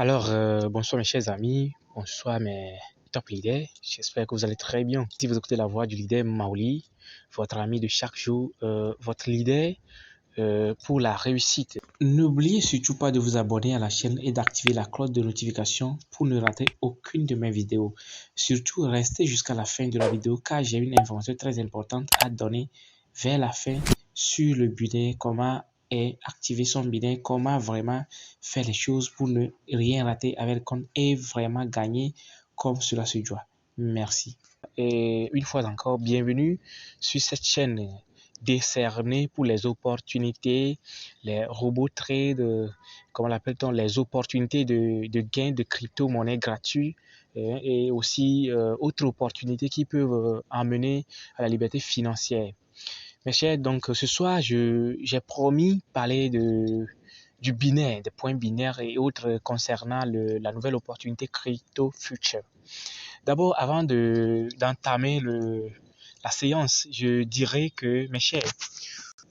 Bonsoir mes chers amis, bonsoir mes top leaders. J'espère que vous allez très bien. Si vous écoutez la voix du leader Maoli, votre ami de chaque jour, votre leader pour la réussite. N'oubliez surtout pas de vous abonner à la chaîne et d'activer la cloche de notification pour ne rater aucune de mes vidéos. Surtout, restez jusqu'à la fin de la vidéo car j'ai une information très importante à donner vers la fin sur le bidet, comment activer son bidet, comment vraiment faire les choses pour ne rien rater avec le compte et vraiment gagner comme cela se doit. Merci. Et une fois encore, bienvenue sur cette chaîne décernée pour les opportunités, les robots trades, comment l'appelle-t-on, les opportunités de gain de crypto-monnaie gratuits et aussi autres opportunités qui peuvent amener à la liberté financière. Mes chers, donc ce soir, j'ai promis parler du binaire, des points binaires et autres concernant la nouvelle opportunité Crypto Future. D'abord, avant d'entamer la séance, je dirais que, mes chers,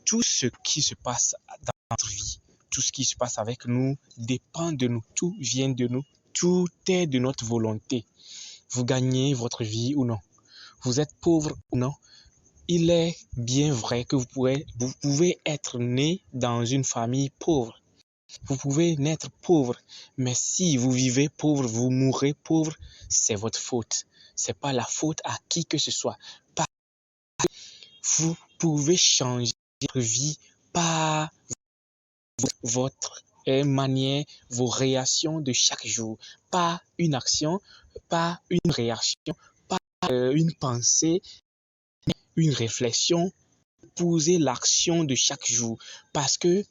tout ce qui se passe dans notre vie, tout ce qui se passe avec nous dépend de nous, tout vient de nous, tout est de notre volonté. Vous gagnez votre vie ou non, vous êtes pauvre ou non, il est bien vrai que vous pouvez être né dans une famille pauvre. Vous pouvez naître pauvre, mais si vous vivez pauvre, vous mourrez pauvre, c'est votre faute. C'est pas la faute à qui que ce soit. Vous pouvez changer votre vie par votre manière, vos réactions de chaque jour. Pas une action, pas une réaction, pas une pensée, une réflexion. Posez l'action de chaque jour parce que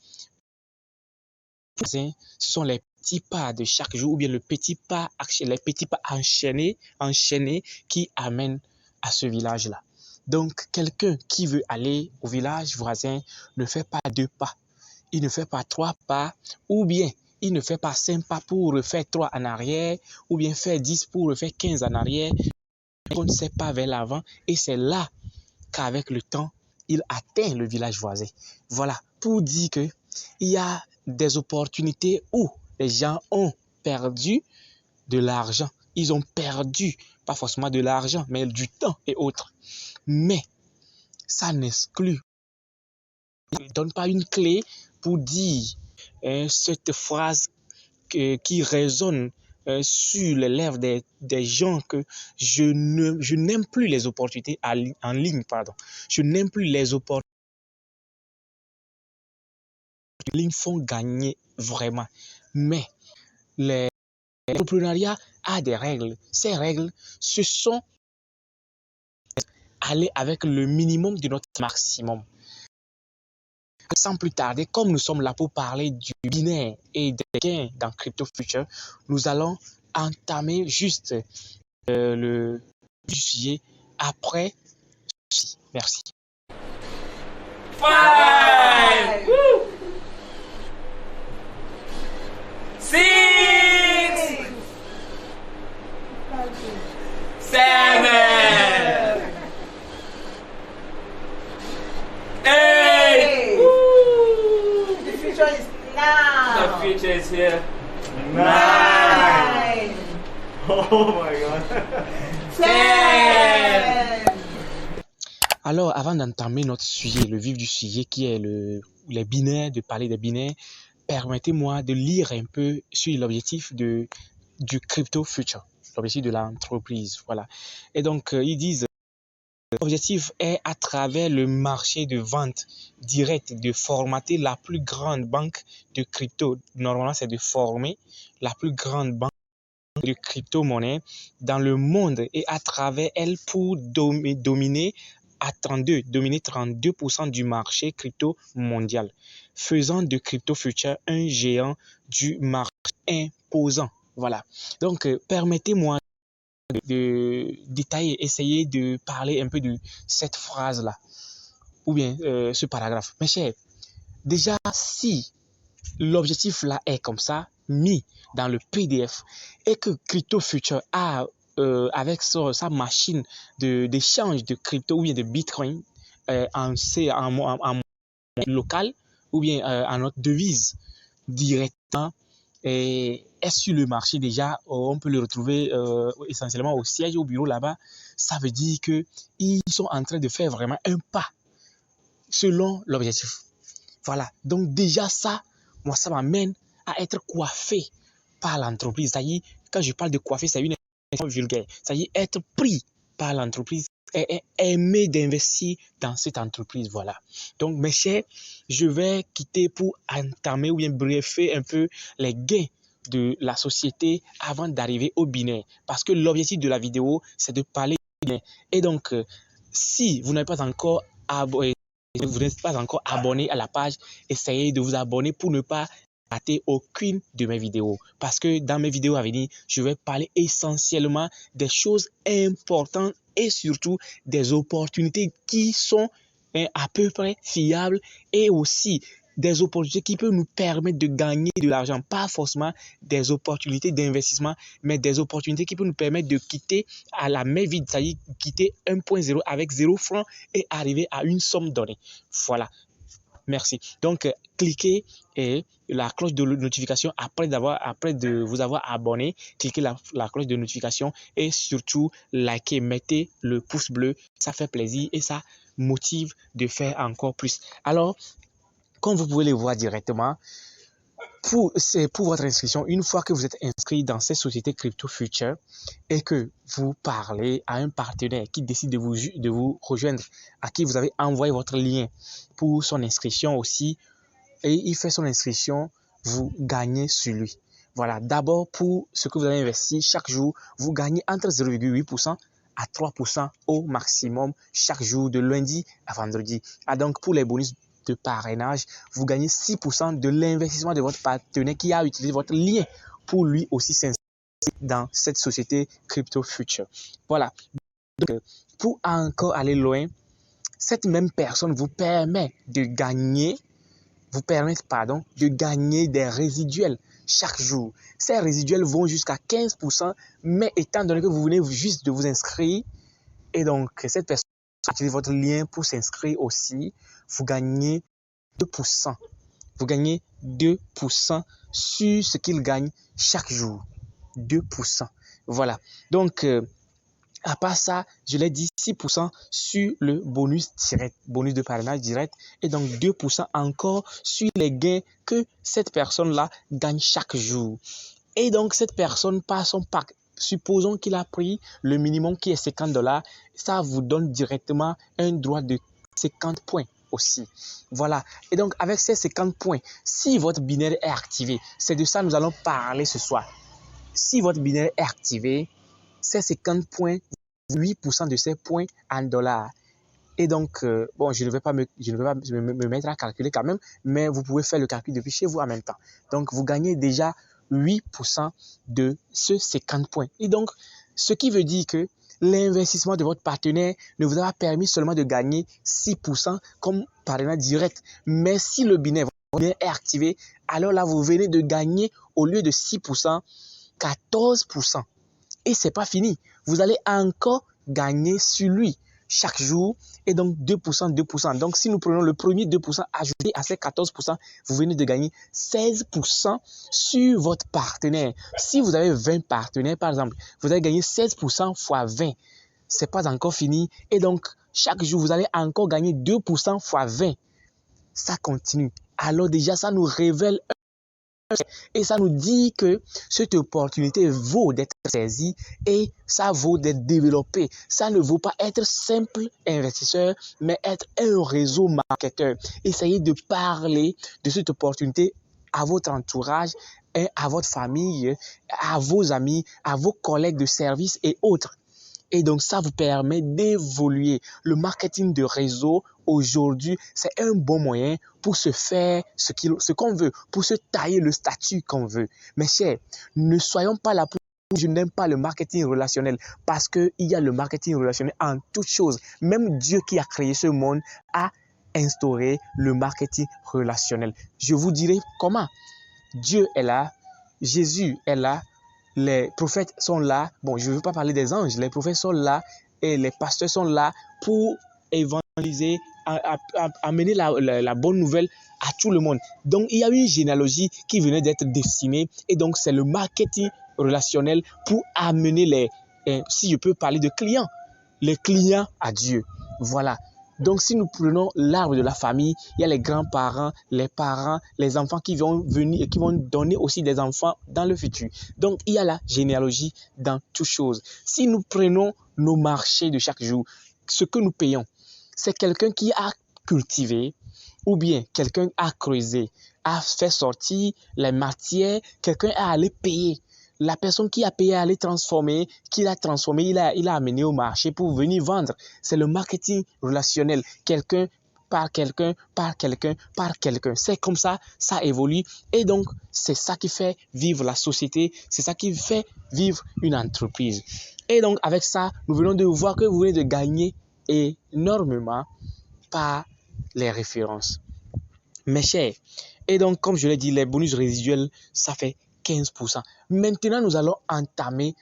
ce sont les petits pas de chaque jour ou bien les petits pas enchaînés qui amènent à ce village-là. Donc, quelqu'un qui veut aller au village voisin ne fait pas 2 pas, il ne fait pas 3 pas, ou bien il ne fait pas 5 pas pour refaire 3 en arrière, ou bien faire 10 pour refaire 15 en arrière. On ne sait pas vers l'avant et c'est là qu'avec le temps, il atteint le village voisin. Voilà, pour dire que il y a des opportunités où les gens ont perdu de l'argent. Ils ont perdu, pas forcément de l'argent, mais du temps et autres. Mais ça n'exclut, ne donne pas une clé pour dire cette phrase qui résonne sur les lèvres des gens que je n'aime plus les opportunités en ligne. Je n'aime plus les opportunités en ligne font gagner vraiment. Mais l'entrepreneuriat a des règles. Ces règles, ce sont aller avec le minimum de notre maximum. Sans plus tarder, comme nous sommes là pour parler du binaire et des gains dans Crypto Future, nous allons entamer juste le sujet après ceci. Merci. 5, 6, 7, 8. The future is now. The future is here. 9. Oh my God. 10. Alors, avant d'entamer notre sujet, le vif du sujet qui est les binaires, de parler des binaires, permettez-moi de lire un peu sur l'objectif du Crypto Future, l'objectif de l'entreprise. Voilà. Et donc, ils disent, l'objectif est à travers le marché de vente directe de formater la plus grande banque de crypto. Normalement, c'est de former la plus grande banque de crypto-monnaie dans le monde et à travers elle pour dominer 32% du marché crypto mondial, faisant de Crypto Future un géant du marché imposant. Voilà. Donc, permettez-moi de détailler, essayer de parler un peu de cette phrase-là, ou bien ce paragraphe. Mes chers, déjà, si l'objectif là est comme ça, mis dans le PDF, et que Crypto Future a avec sa machine d'échange de crypto ou bien de bitcoin en local ou bien en notre devise directement, et est sur le marché déjà. On peut le retrouver essentiellement au siège, au bureau là-bas. Ça veut dire qu'ils sont en train de faire vraiment un pas selon l'objectif. Voilà. Donc déjà ça, moi, ça m'amène à être coiffé par l'entreprise. C'est-à-dire, quand je parle de coiffer, c'est une expression vulgaire. C'est-à-dire être pris par l'entreprise et aimer d'investir dans cette entreprise. Voilà. Donc, mes chers, je vais quitter pour entamer ou bien briefer un peu les gains de la société avant d'arriver au binaire. Parce que l'objectif de la vidéo, c'est de parler du binaire. Et donc, si vous n'êtes pas encore abonné, à la page, essayez de vous abonner pour ne pas rater aucune de mes vidéos. Parce que dans mes vidéos à venir, je vais parler essentiellement des choses importantes et surtout des opportunités qui sont à peu près fiables et aussi des opportunités qui peuvent nous permettre de gagner de l'argent. Pas forcément des opportunités d'investissement, mais des opportunités qui peuvent nous permettre de quitter à la main vide, c'est-à-dire quitter 1.0 avec 0 francs et arriver à une somme donnée. Voilà. Merci. Donc, cliquez et la cloche de notification après de vous avoir abonné. Cliquez la cloche de notification et surtout, likez, mettez le pouce bleu. Ça fait plaisir et ça motive de faire encore plus. Alors, comme vous pouvez le voir directement, c'est pour votre inscription, une fois que vous êtes inscrit dans cette société Crypto Future et que vous parlez à un partenaire qui décide de vous rejoindre, à qui vous avez envoyé votre lien pour son inscription aussi, et il fait son inscription, vous gagnez sur lui. Voilà, d'abord pour ce que vous avez investi chaque jour, vous gagnez entre 0,8% à 3% au maximum chaque jour de lundi à vendredi. Donc pour les bonus de parrainage, vous gagnez 6% de l'investissement de votre partenaire qui a utilisé votre lien pour lui aussi s'inscrire dans cette société Crypto Future. Voilà. Donc, pour encore aller loin, cette même personne vous permet de gagner, des résiduels chaque jour. Ces résiduels vont jusqu'à 15%, mais étant donné que vous venez juste de vous inscrire, et donc cette personne utilise votre lien pour s'inscrire aussi, vous gagnez 2%. Vous gagnez 2% sur ce qu'il gagne chaque jour. 2%. Voilà. Donc, à part ça, je l'ai dit, 6% sur le bonus direct, bonus de parrainage direct, et donc 2% encore sur les gains que cette personne-là gagne chaque jour. Et donc, cette personne, par son pack, supposons qu'il a pris le minimum qui est $50, ça vous donne directement un droit de 50 points aussi. Voilà. Et donc, avec ces 50 points, si votre binaire est activé, c'est de ça que nous allons parler ce soir. Si votre binaire est activé, ces 50 points, 8% de ces points en dollars. Et donc, bon, je ne vais pas me mettre à calculer quand même, mais vous pouvez faire le calcul depuis chez vous en même temps. Donc, vous gagnez déjà 8% de ce 50 points. Et donc, ce qui veut dire que l'investissement de votre partenaire ne vous a pas permis seulement de gagner 6% comme partenaire direct. Mais si le binaire est activé, alors là, vous venez de gagner au lieu de 6%, 14%. Et ce n'est pas fini. Vous allez encore gagner sur lui chaque jour et donc 2%, 2%. Donc, si nous prenons le premier 2% ajouté à ces 14%, vous venez de gagner 16% sur votre partenaire. Si vous avez 20 partenaires, par exemple, vous allez gagner 16% fois 20. Ce n'est pas encore fini. Et donc, chaque jour, vous allez encore gagner 2% fois 20. Ça continue. Alors déjà, ça nous révèle et ça nous dit que cette opportunité vaut d'être saisie et ça vaut d'être développé. Ça ne vaut pas être simple investisseur, mais être un réseau marketeur. Essayez de parler de cette opportunité à votre entourage, à votre famille, à vos amis, à vos collègues de service et autres. Et donc, ça vous permet d'évoluer. Le marketing de réseau, aujourd'hui, c'est un bon moyen pour se faire ce qu'on veut, pour se tailler le statut qu'on veut. Mes chers, ne soyons pas là pour... Je n'aime pas le marketing relationnel parce qu'il y a le marketing relationnel en toutes choses. Même Dieu qui a créé ce monde a instauré le marketing relationnel. Je vous dirai comment. Dieu est là, Jésus est là, les prophètes sont là. Bon, je ne veux pas parler des anges. Les prophètes sont là et les pasteurs sont là pour évangéliser amener la bonne nouvelle à tout le monde. Donc, il y a une généalogie qui venait d'être dessinée et donc c'est le marketing relationnel pour amener si je peux parler de clients, les clients à Dieu. Voilà. Donc, si nous prenons l'arbre de la famille, il y a les grands-parents, les enfants qui vont venir et qui vont donner aussi des enfants dans le futur. Donc, il y a la généalogie dans toutes choses. Si nous prenons nos marchés de chaque jour, ce que nous payons, c'est quelqu'un qui a cultivé ou bien quelqu'un a creusé, a fait sortir les matières, quelqu'un a allé payer. La personne qui a payé à les transformer, qui l'a transformé, il a amené au marché pour venir vendre. C'est le marketing relationnel. Quelqu'un par quelqu'un, par quelqu'un, par quelqu'un. C'est comme ça, ça évolue. Et donc, c'est ça qui fait vivre la société. C'est ça qui fait vivre une entreprise. Et donc, avec ça, nous venons de voir que vous venez de gagner énormément par les références. Mes chers, et donc, comme je l'ai dit, les bonus résiduels, ça fait 15%. Maintenant, nous allons entamer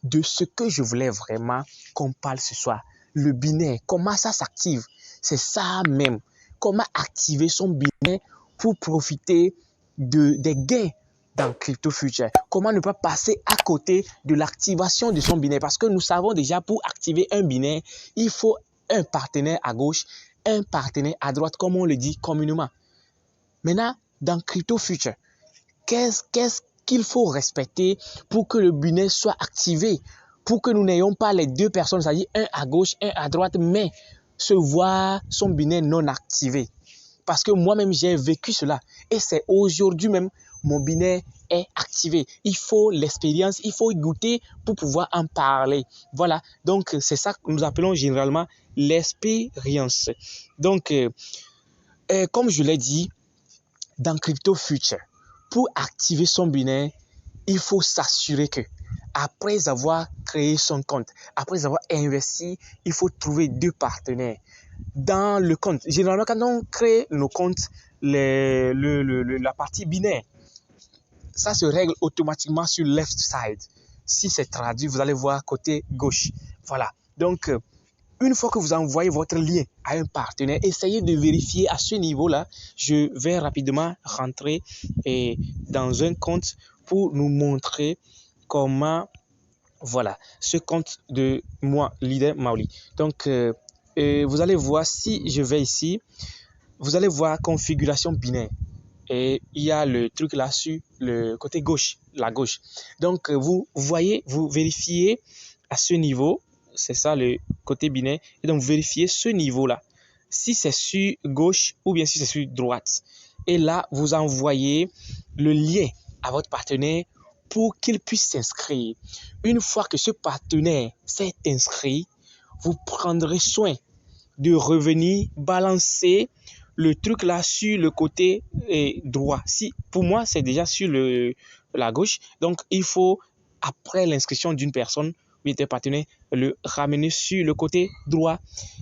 de ce que je voulais vraiment qu'on parle ce soir. Le binaire, comment ça s'active? C'est ça même. Comment activer son binaire pour profiter des gains dans Crypto Future? Comment ne pas passer à côté de l'activation de son binaire? Parce que nous savons déjà, pour activer un binaire, il faut un partenaire à gauche, un partenaire à droite, comme on le dit communément. Maintenant, dans Crypto Future, qu'est-ce qu'il faut respecter pour que le binaire soit activé, pour que nous n'ayons pas les deux personnes, c'est-à-dire un à gauche, un à droite, mais se voir son binaire non activé. Parce que moi-même, j'ai vécu cela. Et c'est aujourd'hui même, mon binaire est activé. Il faut l'expérience, il faut y goûter pour pouvoir en parler. Voilà, donc c'est ça que nous appelons généralement l'expérience. Donc, comme je l'ai dit, dans Crypto Future, pour activer son binaire, il faut s'assurer que après avoir créé son compte, après avoir investi, il faut trouver deux partenaires. Dans le compte, généralement, quand on crée nos comptes, la partie binaire, ça se règle automatiquement sur left side. Si c'est traduit, vous allez voir côté gauche. Voilà. Donc, une fois que vous envoyez votre lien à un partenaire, essayez de vérifier à ce niveau-là. Je vais rapidement rentrer dans un compte pour nous montrer comment, voilà, ce compte de moi, Leader Maoli. Donc, vous allez voir, si je vais ici, vous allez voir configuration binaire. Et il y a le truc là sur le côté gauche, la gauche. Donc, vous voyez, vous vérifiez à ce niveau. C'est ça le côté binaire. Et donc, vérifiez ce niveau-là. Si c'est sur gauche ou bien si c'est sur droite. Et là, vous envoyez le lien à votre partenaire pour qu'il puisse s'inscrire. Une fois que ce partenaire s'est inscrit, vous prendrez soin de revenir balancer le truc là sur le côté droit. Si, pour moi, c'est déjà sur la gauche. Donc, il faut, après l'inscription d'une personne, des partenaires, le ramener sur le côté droit.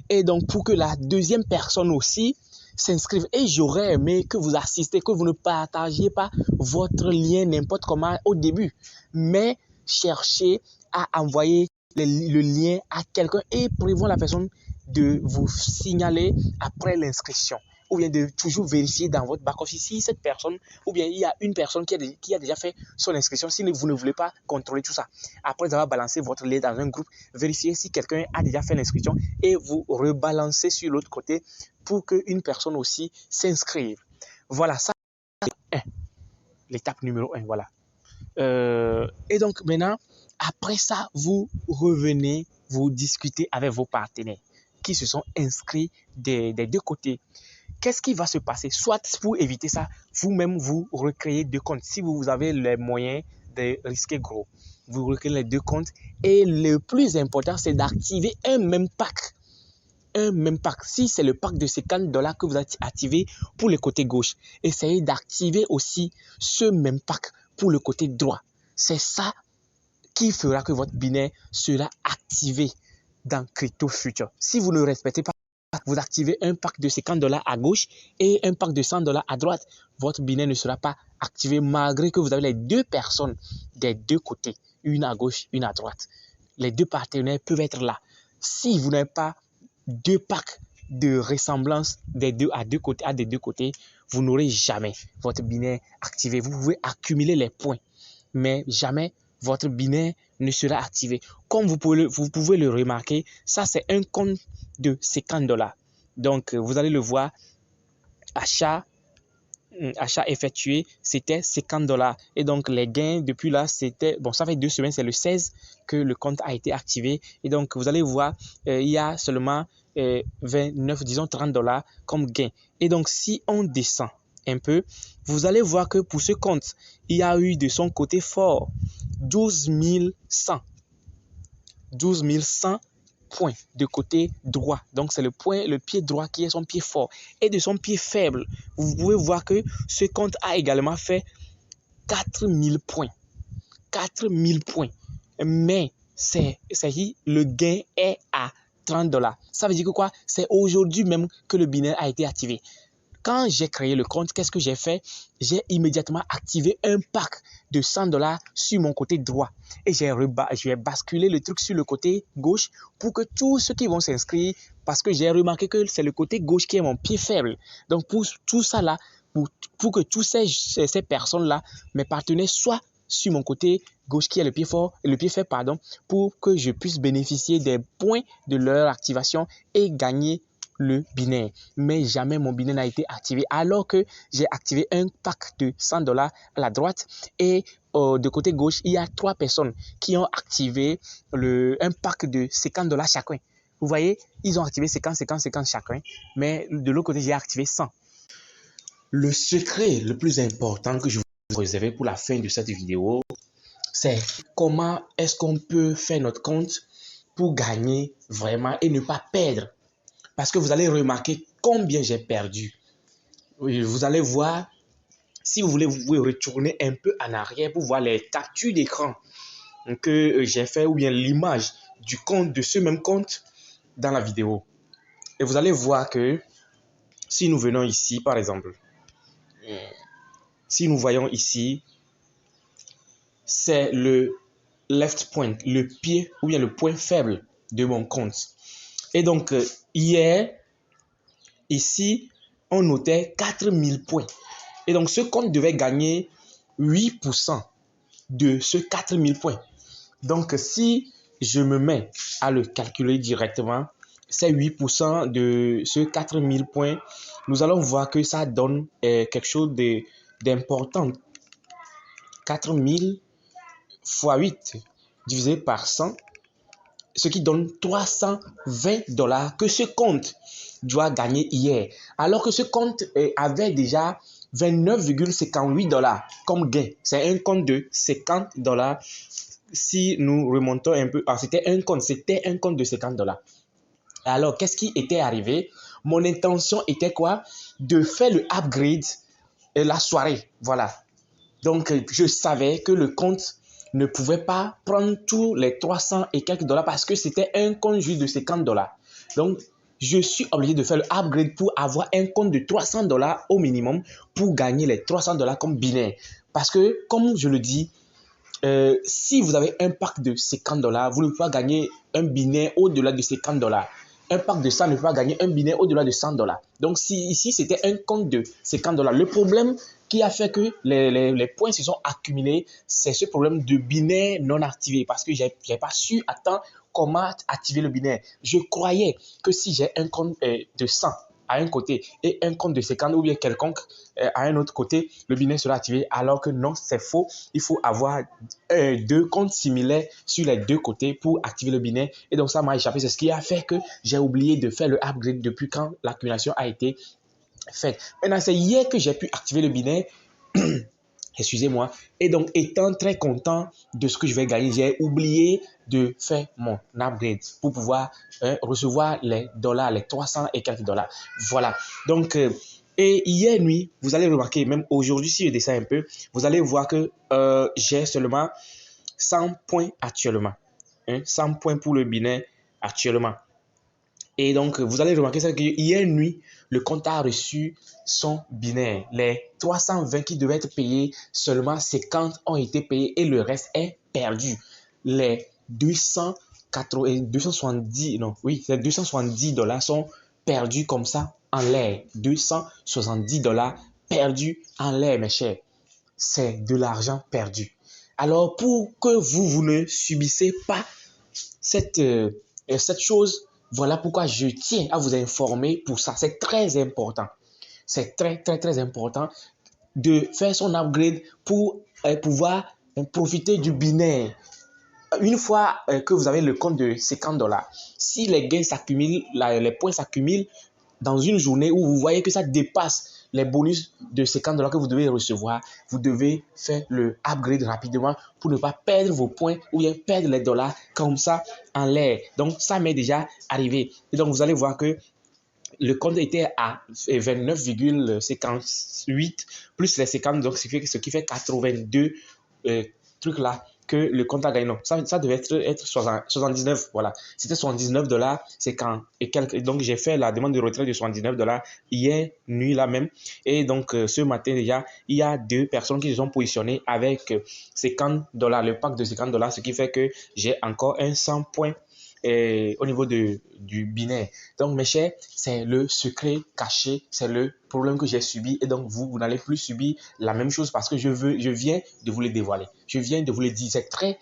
Et donc, pour que la deuxième personne aussi s'inscrive. Et j'aurais aimé que vous assistiez, que vous ne partagiez pas votre lien n'importe comment au début. Mais cherchez à envoyer le lien à quelqu'un et prévenez la personne de vous signaler après l'inscription. Ou bien de toujours vérifier dans votre back-office si cette personne, ou bien il y a une personne qui a déjà fait son inscription, si vous ne voulez pas contrôler tout ça. Après avoir balancé votre lien dans un groupe, vérifiez si quelqu'un a déjà fait l'inscription et vous rebalancez sur l'autre côté pour qu'une personne aussi s'inscrive. Voilà, ça c'est l'étape numéro 1. Voilà. Et donc maintenant, après ça, vous revenez, vous discutez avec vos partenaires qui se sont inscrits des deux côtés. Qu'est-ce qui va se passer? Soit pour éviter ça, vous-même, vous recréez deux comptes. Si vous avez les moyens de risquer gros, vous recréez les deux comptes. Et le plus important, c'est d'activer un même pack. Un même pack. Si c'est le pack de $50 que vous avez activé pour le côté gauche, essayez d'activer aussi ce même pack pour le côté droit. C'est ça qui fera que votre binaire sera activé dans Crypto Future. Si vous ne respectez pas, vous activez un pack de $50 à gauche et un pack de $100 à droite, votre binaire ne sera pas activé malgré que vous avez les deux personnes des deux côtés, une à gauche, une à droite. Les deux partenaires peuvent être là. Si vous n'avez pas deux packs de ressemblance des deux côtés, vous n'aurez jamais votre binaire activé. Vous pouvez accumuler les points, mais jamais votre binaire ne sera activé. Comme vous pouvez le remarquer, ça c'est un compte de $50. Donc, vous allez le voir, achat effectué, c'était $50. Et donc, les gains depuis là, c'était, bon, ça fait 2 semaines, c'est le 16 que le compte a été activé. Et donc, vous allez voir, il y a seulement 29, disons $30 comme gain. Et donc, si on descend un peu, vous allez voir que pour ce compte, il y a eu de son côté fort 12 100 points de côté droit. Donc, c'est le pied droit qui est son pied fort. Et de son pied faible, vous pouvez voir que ce compte a également fait 4000 points. 4000 points. Mais le gain est à $30. Ça veut dire que quoi? C'est aujourd'hui même que le binaire a été activé. Quand j'ai créé le compte, qu'est-ce que j'ai fait? J'ai immédiatement activé un pack de $100 sur mon côté droit. Et j'ai basculé le truc sur le côté gauche pour que tous ceux qui vont s'inscrire, parce que j'ai remarqué que c'est le côté gauche qui est mon pied faible. Donc pour tout ça là, pour que tous ces personnes-là, mes partenaires, soient sur mon côté gauche qui est le pied faible, pardon, pour que je puisse bénéficier des points de leur activation et gagner le binaire. Mais jamais mon binaire n'a été activé, alors que j'ai activé un pack de $100 à la droite et de côté gauche, il y a 3 personnes qui ont activé un pack de $50 chacun. Vous voyez, ils ont activé 50 chacun, mais de l'autre côté, j'ai activé 100. Le secret le plus important que je vous réserve pour la fin de cette vidéo, c'est comment est-ce qu'on peut faire notre compte pour gagner vraiment et ne pas perdre. Parce que vous allez remarquer combien j'ai perdu. Vous allez voir, si vous voulez, vous pouvez retourner un peu en arrière pour voir les captures d'écran que j'ai fait ou bien l'image du compte, de ce même compte dans la vidéo. Et vous allez voir que si nous venons ici, par exemple, si nous voyons ici, c'est le left point, le pied ou bien le point faible de mon compte. Et donc, hier, ici, on notait 4000 points. Et donc, ce compte devait gagner 8% de ce 4000 points. Donc, si je me mets à le calculer directement, c'est 8% de ce 4000 points. Nous allons voir que ça donne quelque chose d'important. 4000 fois 8 divisé par 100, ce qui donne $320 que ce compte doit gagner hier. Alors que ce compte avait déjà $29,58 comme gain. C'est un compte de $50. Si nous remontons un peu, c'était un compte de $50. Alors, qu'est-ce qui était arrivé? Mon intention était quoi? De faire le upgrade la soirée. Voilà. Donc, je savais que le compte ne pouvait pas prendre tous les 300 et quelques dollars parce que c'était un compte juste de $50. Donc, je suis obligé de faire le upgrade pour avoir un compte de $300 au minimum pour gagner les $300 comme binaire. Parce que, comme je le dis, si vous avez un pack de $50, vous ne pouvez pas gagner un binaire au-delà de $50. Un pack de 100 ne peut pas gagner un binaire au-delà de $100. Donc, ici, c'était un compte de $50. Le problème qui a fait que les points se sont accumulés, c'est ce problème de binaire non activé parce que je n'ai pas su à temps comment activer le binaire. Je croyais que si j'ai un compte de 100 à un côté et un compte de 50 ou bien quelconque à un autre côté, le binaire sera activé, alors que non, c'est faux. Il faut avoir 2 comptes similaires sur les 2 côtés pour activer le binaire. Et donc, ça m'a échappé. C'est ce qui a fait que j'ai oublié de faire le upgrade depuis quand l'accumulation a été faite. Maintenant, c'est hier que j'ai pu activer le binaire. Excusez-moi. Et donc, étant très content de ce que je vais gagner, j'ai oublié de faire mon upgrade pour pouvoir recevoir les dollars, les 300 et quelques dollars. Voilà. Donc, et hier nuit, vous allez remarquer, même aujourd'hui, si je descends un peu, vous allez voir que j'ai seulement 100 points actuellement. 100 points pour le binaire actuellement. Et donc, vous allez remarquer ça que hier nuit, le compte a reçu son binaire. Les 320 qui devaient être payés, seulement 50 ont été payés et le reste est perdu. Les $270 sont perdu comme ça en l'air. 270 $ perdus en l'air, mes chers. C'est de l'argent perdu. Alors, pour que vous ne subissez pas cette chose, voilà pourquoi je tiens à vous informer pour ça. C'est très important. C'est très important de faire son upgrade pour pouvoir profiter du binaire. Une fois que vous avez le compte de 50 $, si les gains s'accumulent, les points s'accumulent dans une journée où vous voyez que ça dépasse les bonus de 50 $ que vous devez recevoir, vous devez faire le upgrade rapidement pour ne pas perdre vos points ou bien perdre les dollars comme ça en l'air. Donc, ça m'est déjà arrivé. Et donc, vous allez voir que le compte était à 29,58 plus les 50, donc ce qui fait 82 trucs là que le compte a gagné. Non, ça devait être 79, voilà. C'était 79 $, c'est quand et quelques. Donc, j'ai fait la demande de retrait de 79 $ hier nuit là même. Et donc, ce matin déjà, il y a 2 personnes qui se sont positionnées avec 50 $, le pack de 50 $, ce qui fait que j'ai encore un 100 points au niveau du binaire. Donc, mes chers, c'est le secret caché, c'est le problème que j'ai subi. Et donc, vous n'allez plus subir la même chose parce que je viens de vous le dévoiler. Je viens de vous le dire. C'est très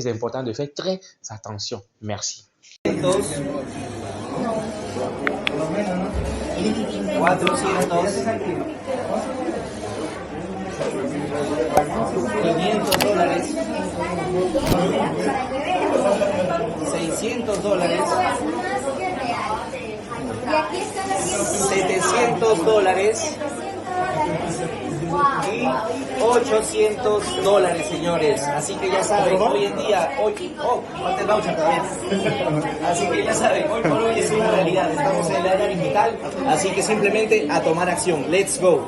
important de faire très attention. Merci. 600 $, $700 y $800, señores. Así que ya saben, hoy en día, falta el voucher todavía. Así que ya saben, hoy por hoy es una realidad. Estamos en la era digital, así que simplemente a tomar acción. Let's go.